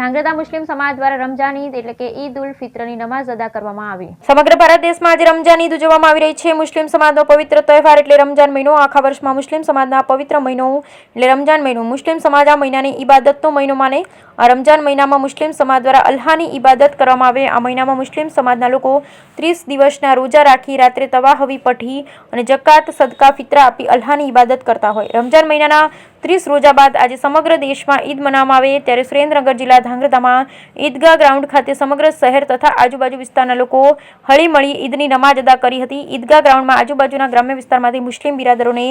ધાંગધ્રા મુસ્લિમ સમાજ દ્વારા રમજાન ઈદ એટલે કે ઈદ ઉલ ફિત્રની નમાઝ અદા કરવામાં આવી। સમગ્ર ભારત દેશમાં આજે રમજાન ઈદ ઉજવવામાં આવી રહી છે। મુસ્લિમ સમાજનો પવિત્ર તહેવાર એટલે રમજાન મહિનો। આખા વર્ષમાં મુસ્લિમ સમાજના પવિત્ર મહિનો એટલે રમજાન મહિનો। મુસ્લિમ સમાજ આ મહિનાને ઇબાદતનો મહિનો માને। આ રમજાન મહિનામાં મુસ્લિમ સમાજ દ્વારા અલ્લાહની ઇબાદત કરવામાં આવે। આ મહિનામાં મુસ્લિમ સમાજના લોકો 30 દિવસના રોજા રાખી રાત્રે તવાહવી પઠી અને જકાત સદકા ફિત્રા આપી અલ્લાહની ઇબાદત કરતા હોય। રમજાન મહિનાના 30 રોજા બાદ આજે સમગ્ર દેશમાં ઈદ મનાવવામાં આવે ત્યારે સુરેન્દ્રનગર જિલ્લા ધાંગધ્રામાં ઈદગાહ ગ્રાઉન્ડ ખાતે સમગ્ર શહેર તથા આજુબાજુ વિસ્તારના લોકો હળીમળી ઈદની નમાઝ અદા કરી હતી। ઈદગાહ ગ્રાઉન્ડમાં આજુબાજુના ગ્રામ્ય વિસ્તારમાંથી મુસ્લિમ બિરાદરોને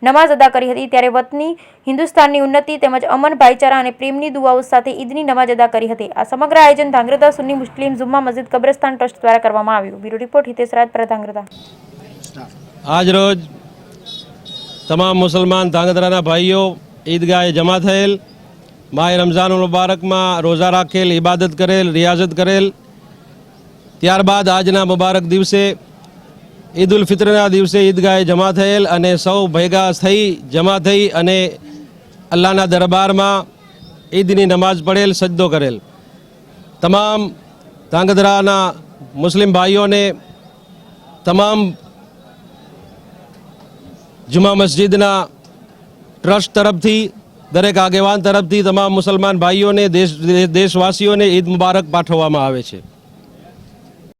નમાઝ અદા કરી હતી ત્યારે વતની હિન્દુસ્તાનની ઉન્નતિ તેમજ અમન ભાઈચારા અને પ્રેમની દુઆઓ સાથે ઈદની નમાઝ અદા કરી હતી। આ સમગ્ર આયોજન ધાંગધ્રા સુન્ની મુસ્લિમ જુમ્મા મસ્જિદ કબ્રસ્તાન ટ્રસ્ટ દ્વારા કરવામાં આવ્યું। Bureau report Hitesh Rajpara Dhrangadhra. આજ રોજ તમામ મુસલમાન ધાંગધ્રાના ભાઈઓ ઈદગાહે જમા થયેલ, માહ રમઝાનુલ મુબારકમાં રોઝા રાખેલ, ઇબાદત કરેલ, રિયાઝત કરેલ। ત્યારબાદ આજના મુબારક દિવસે ઈદ ઉલ ફિત્રના દિવસે ઈદગાહે જમા થયેલ અને સૌ ભેગા થઈ જમા થઈ અને અલ્લાહના દરબારમાં ઈદની નમાઝ પડેલ, સજદો કરેલ। તમામ ધાંગધ્રાના મુસ્લિમ ભાઈઓને તમામ જુમા મસ્જિદના ટ્રસ્ટ તરફથી, દરેક આગેવાન તરફથી તમામ મુસલમાન ભાઈઓને દેશવાસીઓને ઈદ મુબારક પાઠવવામાં આવે છે।